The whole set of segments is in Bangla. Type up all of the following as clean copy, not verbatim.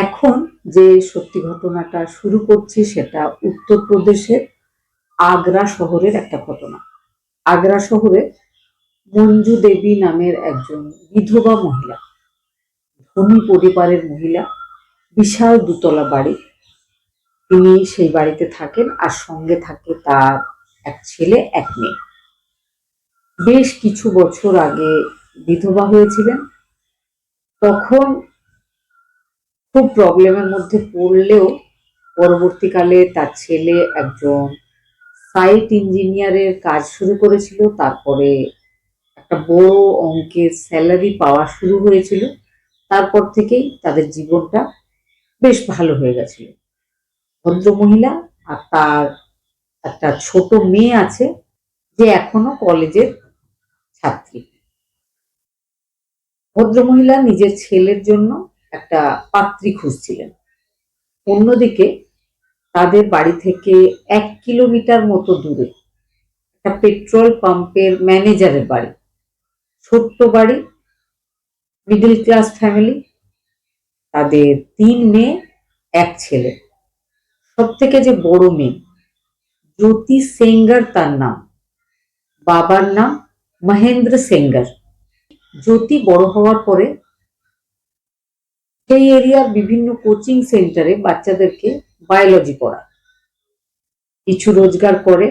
এখন যে সত্যি ঘটনাটা শুরু করছি সেটা উত্তরপ্রদেশের আগ্রা শহরের একটা ঘটনা। আগ্রা শহরে মঞ্জু দেবী নামের একজন বিধবা মহিলা, ধনী পরিবারের মহিলা, বিশাল দুতলা বাড়ি। তিনি সেই বাড়িতে থাকেন আর সঙ্গে থাকে তার এক ছেলে এক মেয়ে। বেশ কিছু বছর আগে বিধবা হয়েছিলেন। তখন খুব প্রবলেমের মধ্যে পড়লেও পরবর্তীকালে তার ছেলে একজন সাইট ইঞ্জিনিয়ারের কাজ শুরু করেছিল। তারপরে একটা বড় অঙ্কের স্যালারি পাওয়া শুরু হয়েছিল। তারপর থেকেই তাদের জীবনটা বেশ ভালো হয়ে গেছিল। ভদ্রমহিলা আর তার একটা ছোট মেয়ে আছে, যে এখনো কলেজের ছাত্রী। ভদ্রমহিলা নিজের ছেলের জন্য একটা পাত্রী খুঁজছিলেন। অন্যদিকে তাদের বাড়ি থেকে 1 কিলোমিটার মতো দূরে একটা পেট্রোল পাম্পের ম্যানেজারের বাড়ি। ছোট্ট বাড়ি, মিডল ক্লাস ফ্যামিলি। তাদের 3 মেয়ে, এক ছেলে। সব থেকে যে বড় মেয়ে জ্যোতি সেঙ্গার তার নাম, বাবার নাম মহেন্দ্র সেঙ্গার। জ্যোতি বড় হওয়ার পরে সেই এরিয়ার বিভিন্ন কোচিং সেন্টারে বাচ্চাদেরকে বায়োলজি পড়ায়। কিছু রোজগার করে,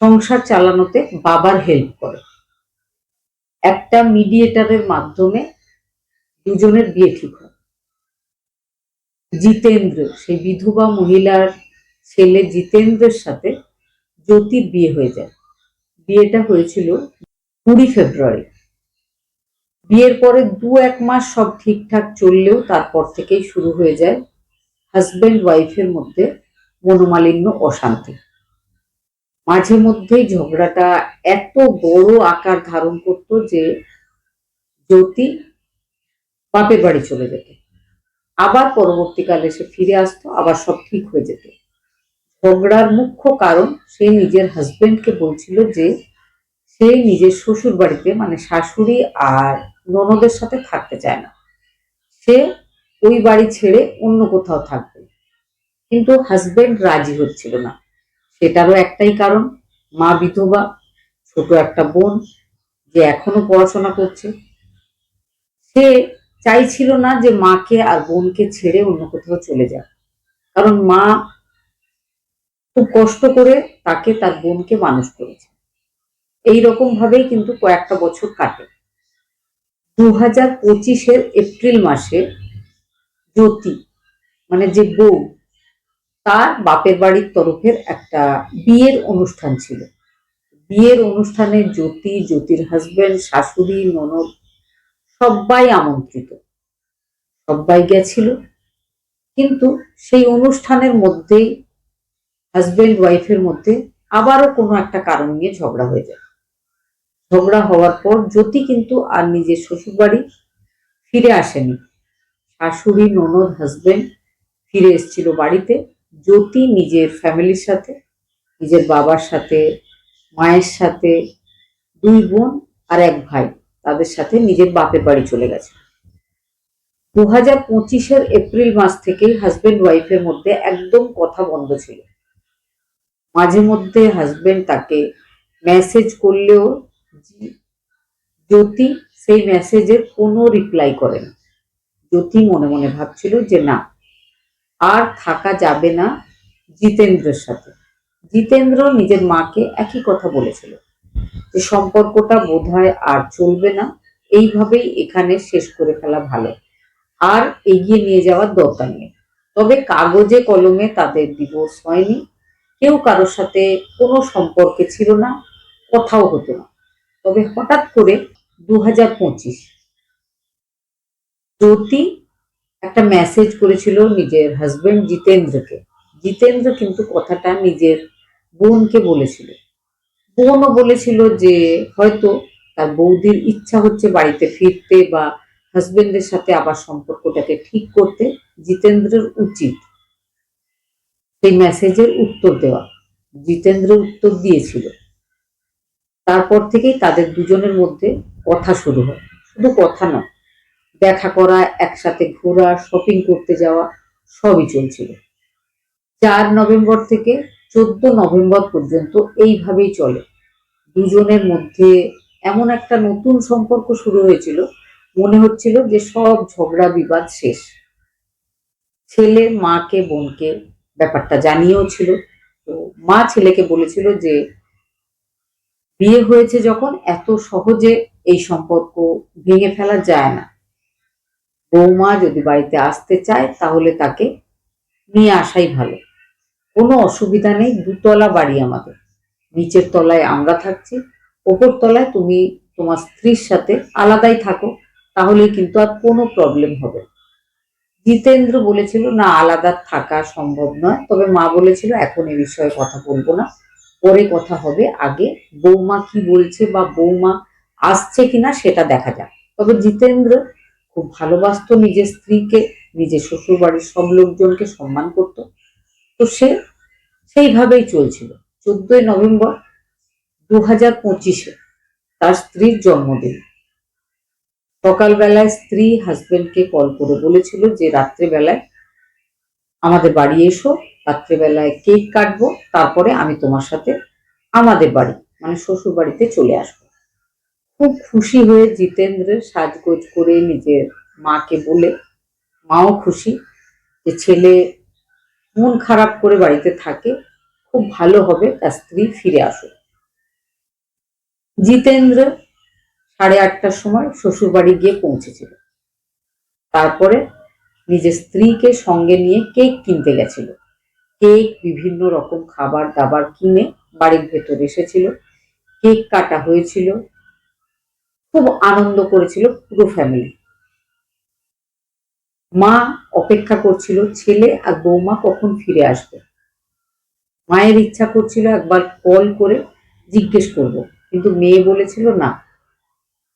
সংসার চালানোতে বাবার হেল্প করে। একটা মিডিয়েটারের মাধ্যমে দুজনের বিয়ে ঠিক হয়। জিতেন্দ্র, সেই বিধবা মহিলার ছেলে জিতেন্দ্রের সাথে জ্যোতির বিয়ে হয়ে যায়। বিয়েটা হয়েছিল 20 ফেব্রুয়ারি। বিয়ের পরে 1 মাস সব ঠিকঠাক চললেও তারপর থেকেই শুরু হয়ে যায় হাজব্যান্ড ওয়াইফের মধ্যে মনোমালিন্য, অশান্তি। মাঝে মধ্যেই ঝগড়াটা এত বড় আকার ধারণ করতো যে জ্যোতি বাপের বাড়ি চলে যেত। আবার পরবর্তীকালে সে ফিরে আসতো, আবার সব ঠিক হয়ে যেত। ঝগড়ার মুখ্য কারণ সে নিজের হাজবেন্ডকে বলছিল যে সে নিজের শ্বশুর বাড়িতে, মানে শাশুড়ি আর ননদের সাথে থাকতে চায় না। সে ওই বাড়ি ছেড়ে অন্য কোথাও থাকবে। কিন্তু হাজবেন্ড রাজি হচ্ছিল না। সেটারও একটাই কারণ, মা বিধবা, ছোট একটা বোন যে এখনো পড়াশোনা করছে। সে চাইছিল না যে মাকে আর বোনকে ছেড়ে অন্য কোথাও চলে যাক, কারণ মা খুব কষ্ট করে তাকে, তার বোনকে মানুষ করেছে। এইরকম ভাবেই কিন্তু কয়েকটা বছর কাটে। 2025-এর এপ্রিল মাসে জ্যোতি, মানে যে বউ, তার বাপের বাড়ির তরফের একটা বিয়ের অনুষ্ঠান ছিল। বিয়ের অনুষ্ঠানে জ্যোতি, জ্যোতির হাজবেন্ড, শাশুড়ি, ননদ সবাই আমন্ত্রিত, সবাই গেছিল। কিন্তু সেই অনুষ্ঠানের মধ্যেই হাজবেন্ড ওয়াইফের মধ্যে আবারও কোনো একটা কারণ নিয়ে ঝগড়া হয়ে যায়। ঝগড়া হওয়ার পর জ্যোতি কিন্তু আর নিজের শ্বশুর বাড়ি ফিরে আসেনি। শাশুড়ি, ননদ, হাজবেন্ড ফিরে এসেছিল বাড়িতে। জ্যোতি নিজের ফ্যামিলির সাথে, নিজের বাবার সাথে, মায়ের সাথে, 2 বোন আর এক ভাই, তাদের সাথে নিজের বাপের বাড়ি চলে গেছে। 2025-এর এপ্রিল মাস থেকেই হাজবেন্ড ওয়াইফের মধ্যে একদম কথা বন্ধ ছিল। মাঝে মধ্যে হাজবেন্ড তাকে মেসেজ করলেও জ্যোতি সেই মেসেজের কোনো রিপ্লাই করে না। জ্যোতি মনে মনে ভাবছিল যে না, আর থাকা যাবে না জিতেন্দ্রের সাথে। জিতেন্দ্র নিজের মাকে একই কথা বলেছিল যে সম্পর্কটা বোধহয় আর চলবে না, এইভাবেই এখানে শেষ করে ফেলা ভালো, আর এগিয়ে নিয়ে যাওয়ার দরকার নেই। তবে কাগজে কলমে তাদের ডিভোর্স হয়নি, কেউ কারোর সাথে কোনো সম্পর্কে ছিল না, কথাও হতো না। তবে হঠাৎ করে 2025 জ্যোতি একটা মেসেজ করেছিল নিজের হাজবেন্ড জিতেন্দ্রকে। জিতেন্দ্র কিন্তু কথাটা নিজের বোনকে বলেছিল। বোনও বলেছিল যে হয়তো তার বৌদির ইচ্ছা হচ্ছে বাড়িতে ফিরতে বা হাজবেন্ডের সাথে আবার সম্পর্কটাকে ঠিক করতে। জিতেন্দ্রের উচিত সেই মেসেজের উত্তর দেওয়া। জিতেন্দ্র উত্তর দিয়েছিল। তারপর থেকেই তাদের দুজনের মধ্যে কথা শুরু হয়। শুধু কথা নয়, দেখা করা, একসাথে ঘোরা, শপিং করতে যাওয়া সবই চলছিল। 4 নভেম্বর থেকে 14 নভেম্বর পর্যন্ত এইভাবেই চলে। দুজনের মধ্যে এমন একটা নতুন সম্পর্ক শুরু হয়েছিল, মনে হচ্ছিল যে সব ঝগড়া বিবাদ শেষ। ছেলে মাকে বোনকে ব্যাপারটা জানিয়েও ছিল। তো মা ছেলেকে বলেছিল যে বিয়ে হয়েছে যখন এত সহজে এই সম্পর্ক ভেঙে ফেলা যায় না। বৌমা যদি বাড়িতে আসতে চায় তাহলে তাকে নিয়ে আসাই ভালো। কোনো অসুবিধা নেই, 2 তলা বাড়ি আমাদের, নিচের তলায় আমরা থাকছি, ওপর তলায় তুমি তোমার স্ত্রীর সাথে আলাদাই থাকো, তাহলে কিন্তু আর কোনো প্রবলেম হবে। জিতেন্দ্র বলেছিল না, আলাদা থাকা সম্ভব নয়। তবে মা বলেছিল এখন এ বিষয়ে কথা বলবো না, পরে কথা হবে, আগে বৌমা কি বলছে বা বৌমা আসছে কিনা সেটা দেখা যাক। তবে জিতেন্দ্র খুব ভালোবাসতো নিজের স্ত্রীকে, নিজের শ্বশুর বাড়ির সব লোকজনকে সম্মান করত। তো সে সেইভাবেই চলছিল। 14 নভেম্বর 2025-এ তার স্ত্রীর জন্মদিন। সকালবেলায় স্ত্রী হাজবেন্ডকে কল করে বলেছিল যে রাত্রেবেলায় আমাদের বাড়ি এসো, রাত্রেবেলায় কেক কাটবো, তারপরে আমি তোমার সাথে আমাদের বাড়ি মানে শ্বশুর বাড়িতে চলে আসবো। খুব খুশি হয়ে জিতেন্দ্র সাজগোজ করে নিজের মাকে বলে, মাও খুশি যে ছেলে মন খারাপ করে বাড়িতে থাকে, খুব ভালো হবে তার স্ত্রী ফিরে আসুক। জিতেন্দ্র 8:30টার সময় শ্বশুর বাড়ি গিয়ে পৌঁছেছিল। তারপরে নিজের স্ত্রীকে সঙ্গে নিয়ে কেক কিনতে গেছিল। কেক, বিভিন্ন রকম খাবার দাবার কিনে বাড়ির ভেতর এসেছিল। কেক কাটা হয়েছিল, খুব আনন্দ করেছিল পুরো ফ্যামিলি। মা অপেক্ষা করছিল ছেলে আর বৌমা কখন ফিরে আসবে। মায়ের ইচ্ছা করছিল একবার কল করে জিজ্ঞেস করব, কিন্তু মেয়ে বলেছিল না,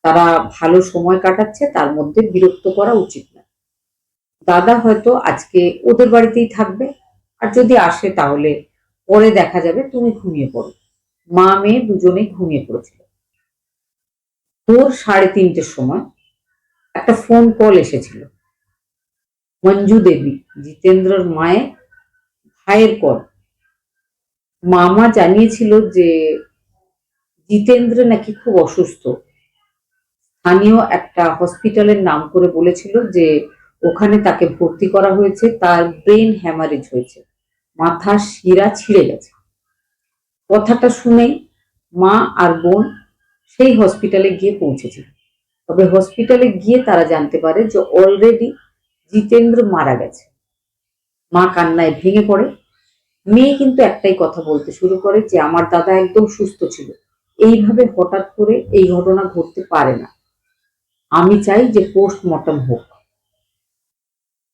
তারা ভালো সময় কাটাচ্ছে, তার মধ্যে বিরক্ত করা উচিত না। দাদা হয়তো আজকে ওদের বাড়িতেই থাকবে, আর যদি আসে তাহলে পরে দেখা যাবে, তুমি ঘুমিয়ে পড়ো। মা মেয়ে দুজনেই ঘুমিয়ে পড়েছিল। ভোর 3:30-এর সময় একটা ফোন কল এসেছিল। মঞ্জু দেবী, জিতেন্দ্রর মায়ের ভাইয়ের কল। মামা জানিয়েছিল যে জিতেন্দ্র নাকি খুব অসুস্থ। স্থানীয় একটা হসপিটালের নাম করে বলেছিল যে ওখানে তাকে ভর্তি করা হয়েছে, তার ব্রেন হ্যামারেজ হয়েছে, মাথার শিরা ছিঁড়ে গেছে। কথাটা শুনেই মা আর বোন সেই হসপিটালে গিয়ে পৌঁছেছিল। তবে হসপিটালে গিয়ে তারা জানতে পারে যে অলরেডি জিতেন্দ্র মারা গেছে। মা কান্নায় ভেঙে পড়ে। মেয়ে কিন্তু একটাই কথা বলতে শুরু করে যে আমার দাদা একদম সুস্থ ছিল, এইভাবে হঠাৎ করে এই ঘটনা ঘটতে পারে না, আমি চাই যে পোস্টমর্টম হোক।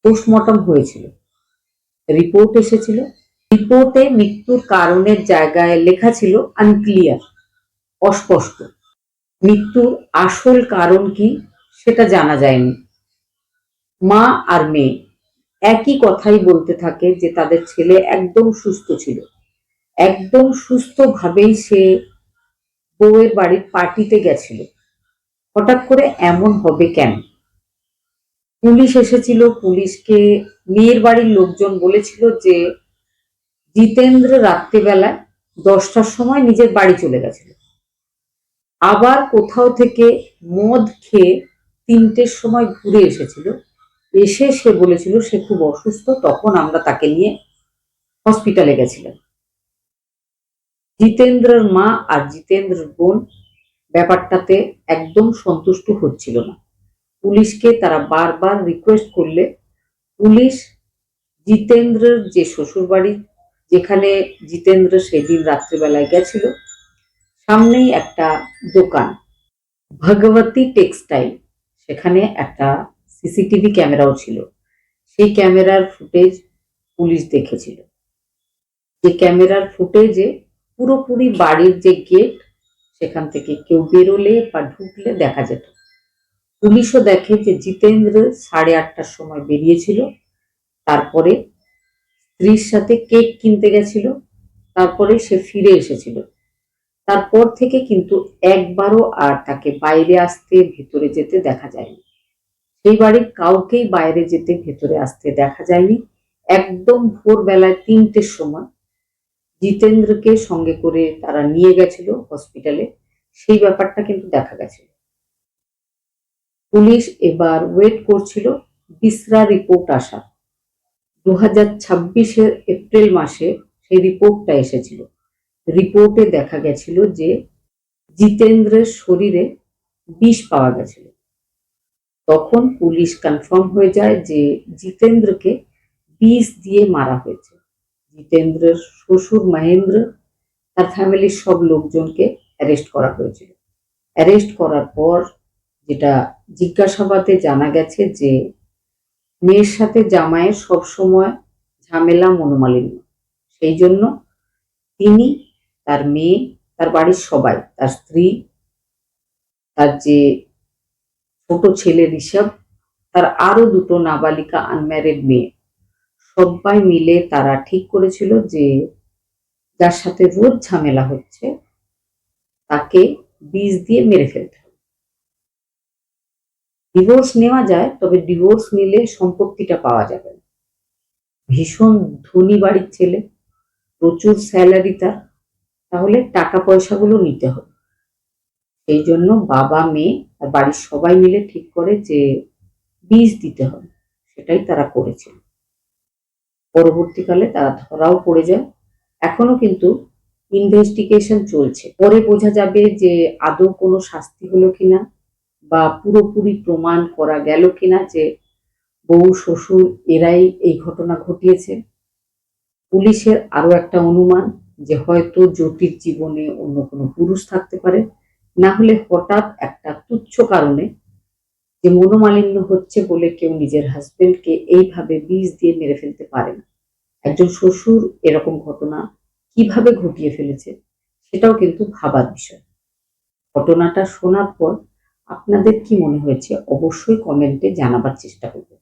পোস্টমর্টম হয়েছিল, রিপোর্ট এসেছিল। রিপোর্টে মৃত্যুর কারণের জায়গায় লেখা ছিল আনক্লিয়ার, অস্পষ্ট। মৃত্যুর আসল কারণ কি সেটা জানা যায়নি। মা আর মেয়ে একই কথাই বলতে থাকে যে তাদের ছেলে একদম সুস্থ ছিল, একদম সুস্থ ভাবেই সে বউয়ের বাড়ির পার্টিতে গেছিল, হঠাৎ করে এমন হবে কেন। পুলিশ এসেছিল, পুলিশকে মেয়ের বাড়ির লোকজন বলেছিল যে জিতেন্দ্র রাত্রিবেলায় 10টার সময় নিজের বাড়ি চলে গেছিল, আবার কোথাও থেকে মদ খেয়ে 3টের সময় ঘুরে এসেছিল। এসে সে বলেছিল সে খুব অসুস্থ, তখন আমরা তাকে নিয়ে হসপিটালে গেছিলাম। জিতেন্দ্রর মা আর জিতেন্দ্রর বোন ব্যাপারটাতে একদম সন্তুষ্ট হচ্ছিল না। পুলিশকে তারা বারবার রিকোয়েস্ট করলে পুলিশ জিতেন্দ্রর যে শ্বশুরবাড়ি, যেখানে জিতেন্দ্র সেদিন রাত্রিবেলায় গেছিল, সামনেই একটা দোকান, ভগবতী টেক্সটাইল, সেখানে একটা সিসিটিভি ক্যামেরাও ছিল। সেই ক্যামেরার ফুটেজ পুলিশ দেখেছিল। যে ক্যামেরার ফুটেজে পুরোপুরি বাড়ির যে গেট, সেখান থেকে কেউ বেরোলে বা ঢুকলে দেখা যেত। পুলিশও দেখে যে জিতেন্দ্র 8:30টার সময় বেরিয়েছিল, তারপরে স্ত্রীর সাথে কেক কিনতে গেছিল, তারপরে সে ফিরে এসেছিল। তারপর থেকে কিন্তু একবারও আর তাকে বাইরে আসতে, ভেতরে যেতে দেখা যায়নি। সেই বাড়ির কাউকেই বাইরে যেতে ভেতরে আসতে দেখা যায়নি। একদম ভোরবেলায় 3টের সময় জিতেন্দ্রকে সঙ্গে করে তারা নিয়ে গেছিল হসপিটালে, সেই ব্যাপারটা কিন্তু দেখা গেছিল। পুলিশ এবার ওয়েট করছিল বিসরা রিপোর্ট আসা। 2026-এর এপ্রিল মাসে সেই রিপোর্টটা এসেছিল। রিপোর্টে দেখা গেছিল যে জিতেন্দ্রের শরীরে বিষ পাওয়া গেছিল। তখন পুলিশ কনফার্ম হয়ে যায় যে জিতেন্দ্রকে বিষ দিয়ে মারা হয়েছে। জিতেন্দ্রের শ্বশুর মহেন্দ্র, তার ফ্যামিলির সব লোকজনকে অ্যারেস্ট করা হয়েছিল। অ্যারেস্ট করার পর যেটা জিজ্ঞাসাবাদে জানা গেছে যে মেয়ের সাথে জামাইয়ের সবসময় ঝামেলা, মনোমালিন্য। সেই জন্য তিনি, তার মেয়ে, তার বাড়ির সবাই, তার স্ত্রী, তার যে ছোট ছেলে ঋষভ, তার আরো দুটো নাবালিকা আনম্যারিড মেয়ে, সবাই মিলে তারা ঠিক করেছিল যে যার সাথে রোজ ঝামেলা হচ্ছে তাকে বিষ দিয়ে মেরে ফেলতে হবে। ডিভোর্স নেওয়া যায়, তবে ডিভোর্স নিলে সম্পত্তিটা পাওয়া যাবে না। ভীষণ ধনী বাড়ির ছেলে, প্রচুর স্যালারি তার, তাহলে টাকা পয়সাগুলো নিতে হবে। সেই জন্য বাবা, মেয়ে আর বাড়ির সবাই মিলে ঠিক করে যে বিষ দিতে হবে, সেটাই তারা করেছিল। পরবর্তীকালে তারা ধরাও পড়ে যায়। এখনো কিন্তু ইনভেস্টিগেশন চলছে, পরে বোঝা যাবে যে আদৌ কোনো শাস্তি হলো কিনা বা পুরোপুরি প্রমাণ করা গেল কিনা যে বউ শ্বশুর এরাই এই ঘটনা ঘটিয়েছে। পুলিশের আরো একটা অনুমান যে হয়তো জ্যোতির জীবনে অন্য কোনো পুরুষ থাকতে পারে, না হলে হঠাৎ একটা তুচ্ছ কারণে যে মনোমালিন্য হচ্ছে বলে কেউ নিজের হাজবেন্ডকে এইভাবে বিষ দিয়ে মেরে ফেলতে পারে না। একজন শ্বশুর এরকম ঘটনা কিভাবে ঘটিয়ে ফেলেছে সেটাও কিন্তু ভাবার বিষয়। ঘটনাটা শোনার পর আপনাদের কি মনে হয়েছে অবশ্যই কমেন্টে জানাবার চেষ্টা করবেন।